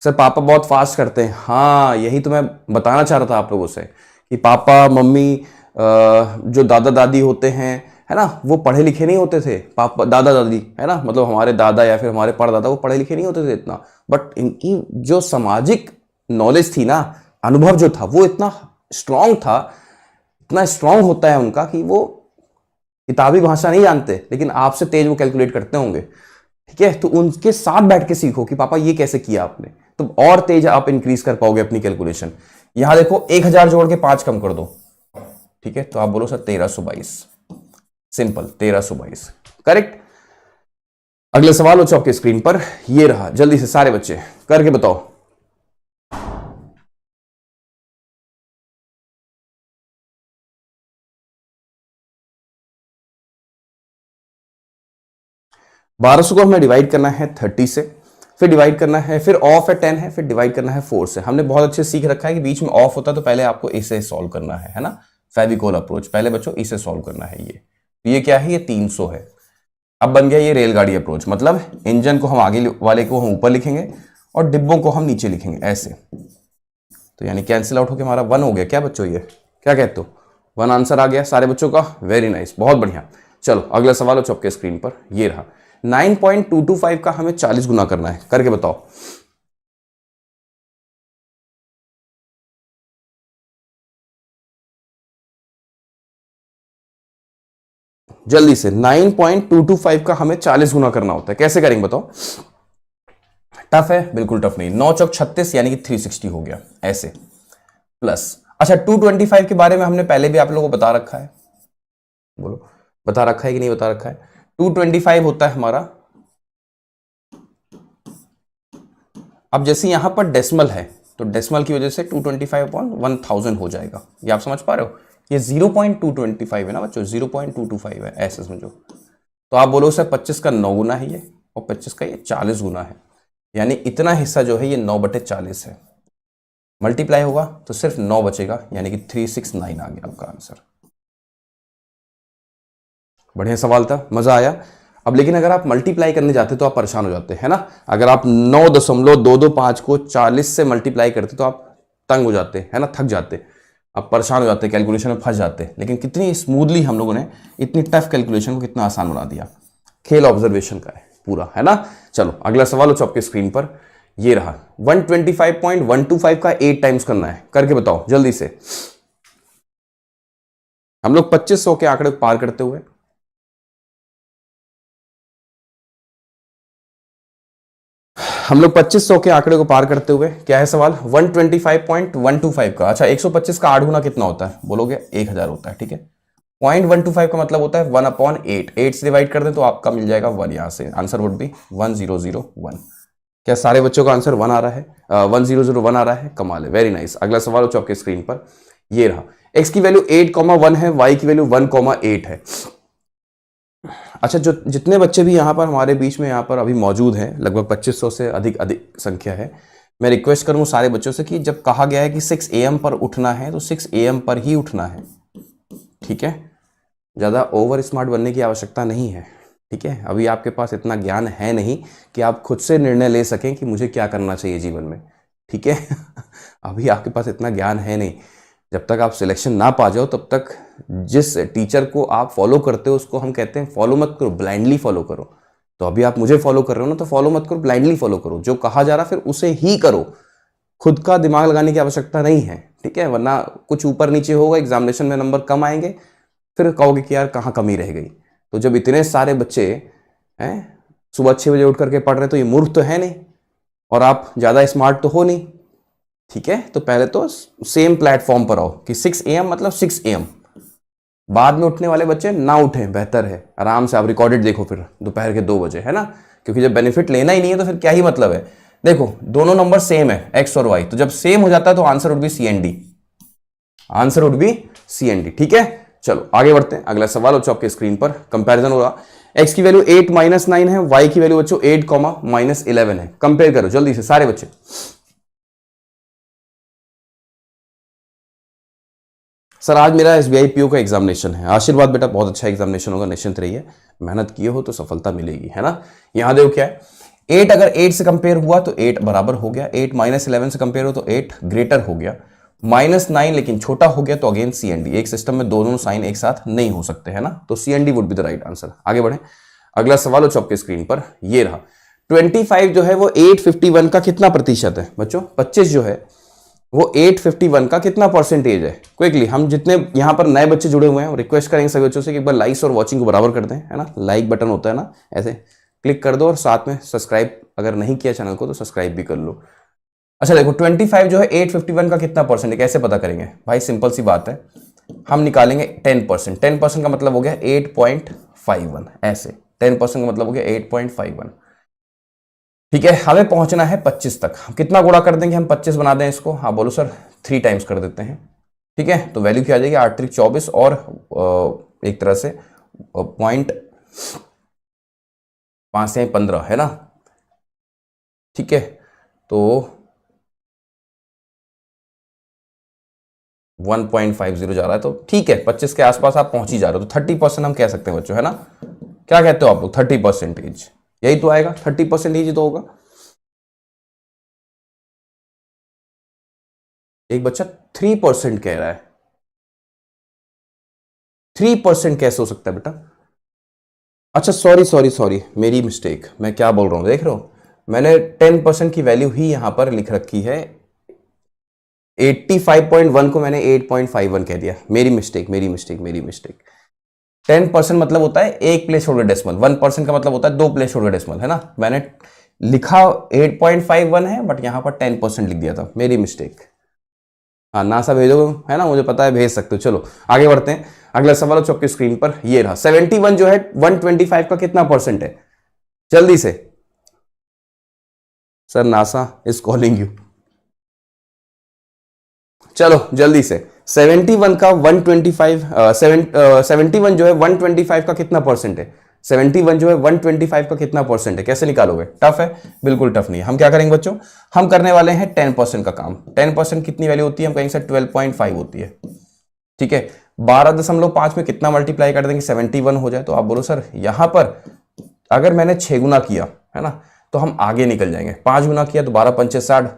सर पापा बहुत फास्ट करते हैं। हाँ, यही तो मैं बताना चाह रहा था आप लोगों से कि पापा मम्मी जो दादा दादी होते हैं, है ना, वो पढ़े लिखे नहीं होते थे। पापा दादा दादी, है ना, मतलब हमारे दादा या फिर हमारे परदादा, वो पढ़े लिखे नहीं होते थे इतना, बट इनकी जो सामाजिक नॉलेज थी ना, अनुभव जो था वो इतना स्ट्रांग था, इतना स्ट्रांग होता है उनका कि वो किताबी भाषा नहीं जानते, लेकिन आपसे तेज वो कैलकुलेट करते होंगे, ठीक है। तो उनके साथ बैठ के सीखो कि पापा ये कैसे किया आपने, तो और तेज आप इंक्रीज कर पाओगे अपनी कैलकुलेशन। यहां देखो 1000 जोड़ के 5 कम कर दो, ठीक है, तो आप बोलो सर 1322, सिंपल 1322, करेक्ट। अगले सवाल हो आपके स्क्रीन पर, ये रहा, जल्दी से सारे बच्चे करके बताओ। बारह सौ को हमें डिवाइड करना है 30 से, फिर डिवाइड करना है, फिर ऑफ है 10 है, फिर डिवाइड करना है 4 से। हमने बहुत अच्छे सीख रखा है कि बीच में ऑफ होता है तो पहले आपको इसे सॉल्व करना है ना, फेविकोल अप्रोच। पहले बच्चों इसे सॉल्व करना है। ये क्या है? ये 300 है। अब बन गया ये रेलगाड़ी अप्रोच, मतलब इंजन को हम आगे वाले को हम ऊपर लिखेंगे और डिब्बों को हम नीचे लिखेंगे ऐसे, तो यानी कैंसिल आउट होकर हमारा 1 हो गया। क्या बच्चों, ये क्या कहते हो? 1 आंसर आ गया सारे बच्चों का। वेरी नाइस, बहुत बढ़िया। चलो अगला सवाल हो आपके स्क्रीन पर, ये रहा। 9.225 का हमें 40 गुना करना है, करके बताओ। जल्दी से 9.225 का हमें 40 गुना करना होता है, कैसे करेंगे बताओ। टफ है? बिल्कुल टफ नहीं। 9 चौक 36 यानी कि 360 हो गया ऐसे, प्लस अच्छा 225 के बारे में हमने पहले भी आप लोगों को बता रखा है, बोलो बता रखा है कि नहीं बता रखा है। 225 होता है हमारा, अब जैसे यहां पर डेसिमल है तो डेसिमल की वजह से 225/1000 हो जाएगा। ये आप समझ पा रहे हो? ये 0.225 है ना बच्चों, 0.225 है, ऐसे समझो। तो आप बोलो सर 25 का 9 गुना है ये, और 25 का ये 40 गुना है, यानी इतना हिस्सा जो है ये 9/40 है। मल्टीप्लाई होगा तो सिर्फ 9 बचेगा, यानी कि 369 आ गया आपका आंसर। बढ़िया सवाल था, मजा आया। अब लेकिन अगर आप मल्टीप्लाई करने जाते तो आप परेशान हो जाते हैं ना। अगर आप 9.225 को 40 से मल्टीप्लाई करते तो आप तंग हो जाते, है ना, थक जाते। अब परेशान हो जाते हैं, कैलकुलेशन में फंस जाते हैं, लेकिन कितनी स्मूथली हम लोगों ने इतनी टफ कैलकुलेशन को कितना आसान बना दिया। खेल ऑब्जर्वेशन का है पूरा, है ना। चलो अगला सवाल हो आपके स्क्रीन पर, ये रहा 125.125 का 8 टाइम्स करना है, करके बताओ जल्दी से। हम लोग 2500 के आंकड़े को पार करते हुए हम लोग 2500 के आंकड़े को पार करते हुए, क्या है सवाल, 125.125 का, अच्छा 125 का 8 गुना कितना होता है बोलोगे, 1000 होता है, ठीक है। 0.125 का मतलब होता है 1/8, 8 से डिवाइड कर दें तो आपका मिल जाएगा 1, यहां से आंसर वुड बी 1001। क्या सारे बच्चों का आंसर 1 आ रहा है, 1001 आ रहा है, कमाल है, वेरी नाइस। अगला सवाल हो आपके स्क्रीन पर, ये रहा, x की वैल्यू 8,1 है, y की वैल्यू 1,8 है। अच्छा, जो जितने बच्चे भी यहाँ पर हमारे बीच में यहाँ पर अभी मौजूद हैं, लगभग 2500 से अधिक संख्या है, मैं रिक्वेस्ट करूँ सारे बच्चों से कि जब कहा गया है कि 6 AM पर उठना है तो 6 AM पर ही उठना है, ठीक है। ज़्यादा ओवर स्मार्ट बनने की आवश्यकता नहीं है, ठीक है। अभी आपके पास इतना ज्ञान है नहीं कि आप खुद से निर्णय ले सकें कि मुझे क्या करना चाहिए जीवन में, ठीक है। अभी आपके पास इतना ज्ञान है नहीं। जब तक आप सिलेक्शन ना पा जाओ तब तक जिस टीचर को आप फॉलो करते हो उसको हम कहते हैं फॉलो मत करो, ब्लाइंडली फॉलो करो। तो अभी आप मुझे फॉलो कर रहे हो ना, तो फॉलो मत करो, ब्लाइंडली फॉलो करो, जो कहा जा रहा फिर उसे ही करो, खुद का दिमाग लगाने की आवश्यकता नहीं है, ठीक है। वरना कुछ ऊपर नीचे होगा, एग्जामिनेशन में नंबर कम आएंगे, फिर कहोगे कि यार कहाँ कमी रह गई। तो जब इतने सारे बच्चे हैं सुबह 6 बजे उठ करके पढ़ रहे हैं तो ये मूर्ख तो है नहीं, और आप ज़्यादा स्मार्ट तो हो नहीं, ठीक है। तो पहले तो सेम प्लेटफॉर्म पर आओ कि 6 AM मतलब 6 AM। बाद में उठने वाले बच्चे ना उठें, बेहतर है, आराम से आप रिकॉर्डेड देखो फिर दोपहर के 2 बजे, है ना। क्योंकि जब बेनिफिट लेना ही नहीं है तो फिर क्या ही मतलब है। देखो दोनों नंबर सेम है, x और y, तो जब सेम हो जाता है तो answer would be CND, answer would be CND, ठीक है। चलो आगे बढ़ते हैं, अगला सवाल बच्चों आपके स्क्रीन पर कंपैरिजन हो रहा, x की वैल्यू 8 - 9 है, y की वैल्यू बच्चों 8, -11 है। कंपेयर करो जल्दी से सारे बच्चे। सर आज मेरा SBI PO का एग्जामिनेशन है, आशीर्वाद बेटा, बहुत अच्छा एग्जामिनेशन होगा, निश्चिंत रहिए, मेहनत किए हो तो सफलता मिलेगी, है ना। यहां देखो क्या है, 8 अगर 8 से कंपेयर हुआ तो 8 बराबर हो गया, 8 - 11 से कंपेयर हो तो 8 ग्रेटर हो गया, -9 लेकिन छोटा हो गया तो अगेन CND। एक सिस्टम में दोनों साइन एक साथ नहीं हो सकते, है ना, तो CND would be the right answer. आगे बढ़े, अगला सवाल हो आपके स्क्रीन पर, ये रहा 25 जो है वो 851 का कितना प्रतिशत है बच्चों, 25 जो है वो 851 का कितना परसेंटेज है। क्विकली हम जितने यहाँ पर नए बच्चे जुड़े हुए हैं रिक्वेस्ट करेंगे सभी बच्चों से कि एक बार लाइक्स और वॉचिंग को बराबर कर दें, है ना। लाइक बटन होता है ना, ऐसे क्लिक कर दो, और साथ में सब्सक्राइब अगर नहीं किया चैनल को तो सब्सक्राइब भी कर लो। अच्छा देखो 25 जो है 851 का कितना परसेंट है, कैसे पता करेंगे भाई, सिंपल सी बात है, हम निकालेंगे 10%। 10% का मतलब हो गया 8.51, ऐसे 10% का मतलब हो गया 8.51, ठीक है। हमें पहुंचना है 25 तक, कितना गुणा कर देंगे हम, 25 बना दें इसको, हाँ बोलो सर, 3 टाइम्स कर देते हैं, ठीक है। तो वैल्यू क्या आ जाएगी, 8 - 3 = 24, और एक तरह से 0.5 से 15, है ना, ठीक है। तो 1.50 जा रहा है, तो ठीक है, 25 के आसपास आप पहुंच ही जा रहे हो, तो 30% हम कह सकते हैं बच्चों, है ना। क्या कहते हो आप लोग, 30%, यही तो आएगा, 30% ही तो होगा। एक बच्चा 3% कह रहा है, 3% कैसे हो सकता है बेटा। अच्छा सॉरी, मेरी मिस्टेक, मैं क्या बोल रहा हूं, देख रहे हो, मैंने 10% की वैल्यू ही यहां पर लिख रखी है, 85.1 को मैंने 8.51 कह दिया, मेरी मिस्टेक। 10% मतलब होता है एक प्लेस छोड़कर डेसिमल, 1% का मतलब होता है 2 प्लेस छोड़कर डेसिमल, है ना। मैंने लिखा 8.51 है, बट यहां पर 10% लिख दिया था, मेरी मिस्टेक। हाँ नासा भेजो, है ना, मुझे पता है, भेज सकते हो। चलो आगे बढ़ते हैं, अगला सवाल हो आपकी स्क्रीन पर, ये रहा 71 जो है 125 का कितना परसेंट है, जल्दी से। Sir NASA is calling you, चलो जल्दी से। 71 का 71 जो है 125 का कितना परसेंट है, 71 जो है 125 का कितना परसेंट है, कैसे निकालोगे, टफ है, बिल्कुल टफ नहीं है। हम क्या करेंगे बच्चों, हम करने वाले हैं 10% का काम। 10% कितनी वैल्यू होती है, हम कहेंगे सर 12.5 होती है, ठीक है। 12.5 में कितना मल्टीप्लाई कर देंगे, 71 हो जाए, तो आप बोलो सर यहां पर अगर मैंने 6 गुना किया, है ना, तो हम आगे निकल जाएंगे, 5 गुना किया तो 12 × 5 = 60,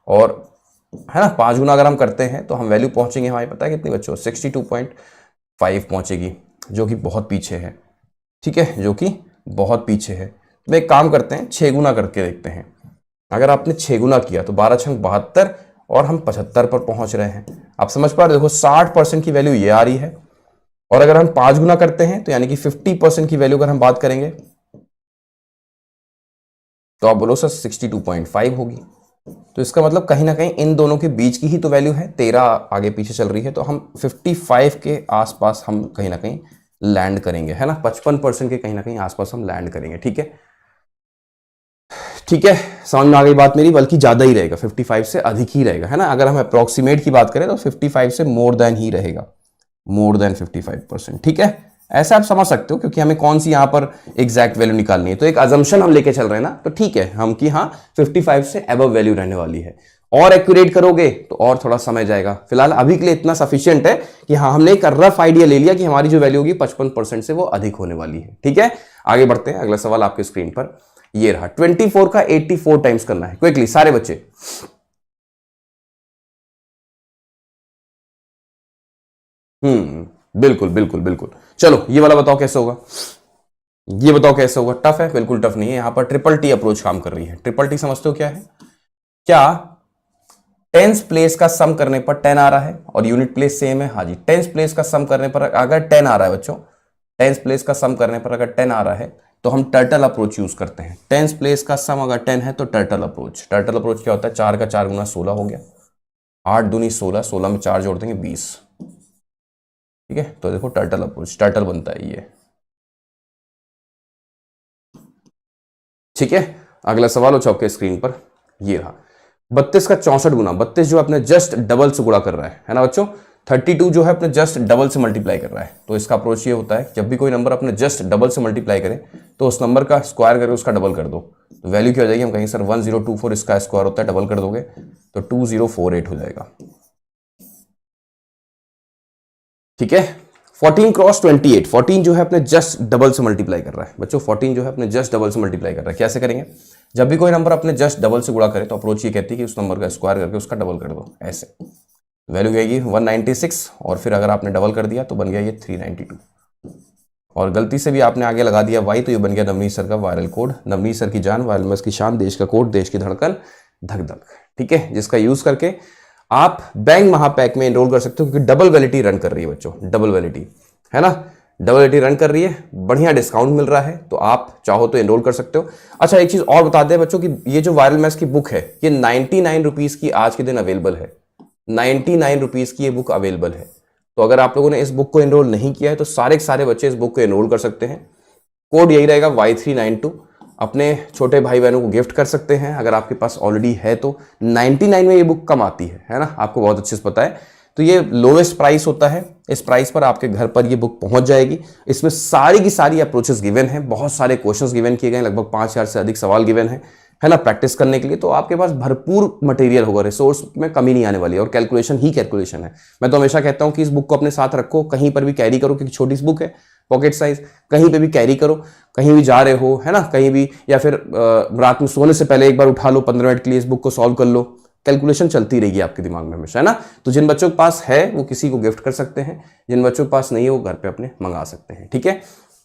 और है ना, 5 गुना अगर हम करते हैं तो हम वैल्यू पहुंचेंगे हमारी, पता है कितनी बच्चों, 62.5 पहुंचेगी, जो कि बहुत पीछे है। ठीक है, जो कि बहुत पीछे है। तो एक काम करते हैं, 6 गुना करके देखते हैं। अगर आपने 6 गुना किया तो 12 छंग 72 और हम 75 पर पहुंच रहे हैं। आप समझ पा रहे हो, देखो 60% की वैल्यू ये आ रही है। और अगर हम 5 गुना करते हैं तो यानी कि 50% की वैल्यू अगर हम बात करेंगे तो आप बोलो सर 62.5 होगी। तो इसका मतलब कहीं ना कहीं इन दोनों के बीच की ही तो वैल्यू है, 13 आगे पीछे चल रही है, तो हम 55 के आसपास हम कहीं ना कहीं लैंड करेंगे, है ना, 55% के कहीं ना कहीं आसपास हम लैंड करेंगे। ठीक है, ठीक है, समझ में आ गई बात मेरी, बल्कि ज्यादा ही रहेगा, 55 से अधिक ही रहेगा, है ना। अगर हम अप्रोक्सीमेट की बात करें तो 55 से मोर देन ही रहेगा, मोर देन 55%। ठीक है, ऐसा आप समझ सकते हो, क्योंकि हमें कौन सी यहां पर एग्जैक्ट वैल्यू निकालनी है, तो एक अजम्पशन हम लेके चल रहे हैं ना, तो ठीक है हम कि हाँ 55 से अबव वैल्यू रहने वाली है। और एक्यूरेट करोगे तो और थोड़ा समय जाएगा। फिलहाल अभी के लिए इतना सफिशियंट है कि हाँ हमने एक रफ आइडिया ले लिया कि हमारी जो वैल्यू होगी 55% से वो अधिक होने वाली है। ठीक है, आगे बढ़ते हैं। अगला सवाल आपके स्क्रीन पर ये रहा, 24 का 84 टाइम्स करना है क्विकली सारे बच्चे। बिल्कुल बिल्कुल बिल्कुल। चलो ये वाला बताओ कैसे होगा, ये बताओ कैसे होगा। टफ है? बिल्कुल टफ नहीं है, यहां पर ट्रिपल टी अप्रोच काम कर रही है। ट्रिपल टी समझते हो क्या है? क्या टेंस प्लेस का सम करने पर 10 आ रहा है और यूनिट प्लेस सेम है? हाँ जी, टेंस प्लेस का सम करने पर अगर 10 आ रहा है बच्चों, टेंस प्लेस का सम करने पर अगर 10 आ रहा है तो हम टर्टल अप्रोच यूज करते हैं। टेंस प्लेस का सम अगर 10 है तो टर्टल अप्रोच। टर्टल अप्रोच क्या होता है, 4 का 4 गुना 16 हो गया, 8 दूनी 16, 16 में 4 जोड़ देंगे 20। ठीक है, तो देखो टर्टल अप्रोच, टर्टल बनता है ये। ठीक है, अगला सवाल हो आपके स्क्रीन पर ये रहा, 32 का 64 गुना, 32 जो अपने जस्ट डबल से गुणा कर रहा है ना बच्चों, 32 जो है अपने जस्ट डबल से मल्टीप्लाई कर रहा है। तो इसका अप्रोच ये होता है, जब भी कोई नंबर अपने जस्ट डबल से मल्टीप्लाई करे तो उस नंबर का स्क्वायर करके उसका डबल कर दो, तो वैल्यू क्या हो जाएगी, हम कहेंगे सर 1024, इसका स्क्वायर होता है, डबल कर दोगे तो 2048 हो जाएगा। ठीक है, 14 क्रॉस 28, 14 जो है अपने जस्ट डबल से मल्टीप्लाई कर रहा है बच्चों, 14 जो है अपने जस्ट डबल से मल्टीप्लाई कर रहा है। कैसे करेंगे, जब भी कोई नंबर अपने जस्ट डबल से गुणा करे तो अप्रोच ये कहती है कि उस नंबर का स्क्वायर करके उसका डबल कर दो, ऐसे वैल्यू आएगी 196 और फिर अगर आपने डबल कर दिया तो बन गया ये 392, और गलती से भी आपने आगे लगा दिया वाई तो ये बन गया नवनीत सर का वायरल कोड। नवनीत सर की जान, वायरल में की शान, देश का कोड, देश की धड़कन, धक धक। ठीक है, जिसका यूज करके आप बैंक महापैक में एनरोल कर सकते हो, क्योंकि डबल वैलिडिटी रन कर रही है बच्चों, डबल वैलिडिटी है ना, डबल वैलिडिटी रन कर रही है, बढ़िया डिस्काउंट मिल रहा है, तो आप चाहो तो एनरोल कर सकते हो। अच्छा एक चीज और बता दें बच्चों कि ये जो वायरल मैथ्स की बुक है ये 99 रुपीज की आज के दिन अवेलेबल है, 99 रुपीज की ये बुक अवेलेबल है। तो अगर आप लोगों ने इस बुक को एनरोल नहीं किया है तो सारे के सारे बच्चे इस बुक को एनरोल कर सकते हैं। कोड यही रहेगा Y392, अपने छोटे भाई बहनों को गिफ्ट कर सकते हैं अगर आपके पास ऑलरेडी है तो। 99 में ये बुक कम आती है ना, आपको बहुत अच्छे से पता है। तो ये लोवेस्ट प्राइस होता है, इस प्राइस पर आपके घर पर ये बुक पहुंच जाएगी। इसमें सारी की सारी अप्रोचेस गिवन है, बहुत सारे क्वेश्चंस गिवन किए गए, लगभग 5000 से अधिक सवाल गिवन है ना, प्रैक्टिस करने के लिए। तो आपके पास भरपूर मटेरियल होगा, रिसोर्स में कमी नहीं आने वाली है, और कैलकुलेशन ही कैलकुलेशन है। मैं तो हमेशा कहता हूं कि इस बुक को अपने साथ रखो, कहीं पर भी कैरी करो, क्योंकि छोटी सी बुक है, पॉकेट साइज, कहीं पे भी कैरी करो, कहीं भी जा रहे हो है ना, कहीं भी, या फिर रात में सोने से पहले एक बार उठा लो, 15 मिनट के लिए इस बुक को सॉल्व कर लो, कैलकुलेशन चलती रहेगी आपके दिमाग में हमेशा, है ना। तो जिन बच्चों के पास है वो किसी को गिफ्ट कर सकते हैं, जिन बच्चों के पास नहीं है वो घर पे अपने मंगा सकते हैं। ठीक है,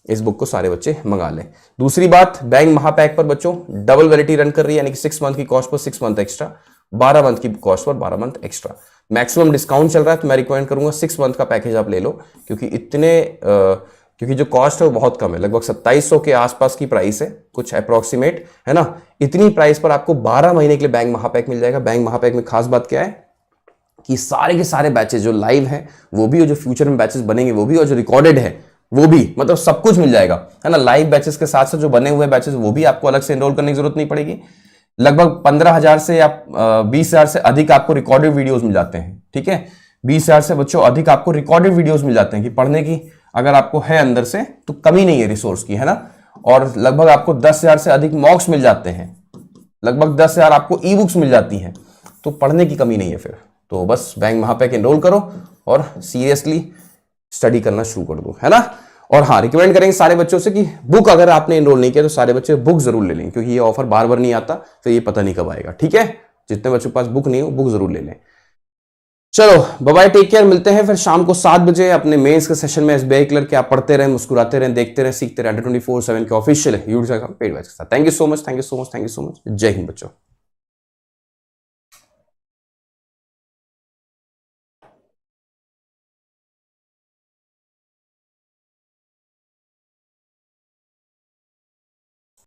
इस बुक को सारे बच्चे मंगा लें। दूसरी बात, बैंक महापैक पर बच्चों डबल वैलिडिटी रन कर रही है, यानी कि 6 मंथ की cost per 6 month extra, 12 month की cost per 12 month extra. Maximum discount चल रहा है, तो मैं रिकमेंड करूंगा 6 मंथ का पैकेज आप ले लो, क्योंकि जो कॉस्ट है वो बहुत कम है, लगभग 2700 के आसपास की प्राइस है, कुछ अप्रोक्सीमेट है ना। इतनी प्राइस पर आपको 12 महीने के लिए बैंक महापैक मिल जाएगा। बैंक महापैक में खास बात क्या है कि सारे के सारे बैचेस जो लाइव हैं वो भी, और जो फ्यूचर में बैचेस बनेंगे वो भी, और जो रिकॉर्डेड है वो भी, मतलब सब कुछ मिल जाएगा, है ना। लाइव बैचेस के साथ साथ जो बने हुए बैचेस वो भी आपको अलग से एनरोल करने की जरूरत नहीं पड़ेगी। लगभग 15,000 से या 20,000 से अधिक आपको रिकॉर्डेड वीडियोस मिल जाते हैं। ठीक है, 20,000 से बच्चों अधिक आपको रिकॉर्डेड वीडियोस मिल जाते हैं कि पढ़ने की अगर आपको है अंदर से तो कमी नहीं है रिसोर्स की, है ना। और लगभग आपको 10,000 से अधिक मॉक्स मिल जाते हैं, लगभग 10,000 आपको ई बुक्स मिल जाती हैं, तो पढ़ने की कमी नहीं है फिर। तो बस बैंक महापैक एनरोल करो और सीरियसली स्टडी करना शुरू कर दो, है ना। और हाँ, रिकमेंड करेंगे सारे बच्चों से कि बुक अगर आपने एनरोल नहीं किया तो सारे बच्चे बुक जरूर ले लें, क्योंकि ये ऑफर बार बार नहीं आता, फिर ये पता नहीं कब आएगा। ठीक है, जितने बच्चों के पास बुक नहीं हो बुक जरूर ले लें। चलो बाय बाय, टेक केयर, मिलते हैं फिर शाम को 7 बजे अपने मेंस के सेशन में एसबीआई क्लर्क के। आप पढ़ते रहें, मुस्कुराते रहें, देखते रहें, सीखते रहें। 24/7 के ऑफिशियल यूट्यूब पेड बैच के साथ। Thank you so much, thank you so much, thank you so much. जय हिंद बच्चों।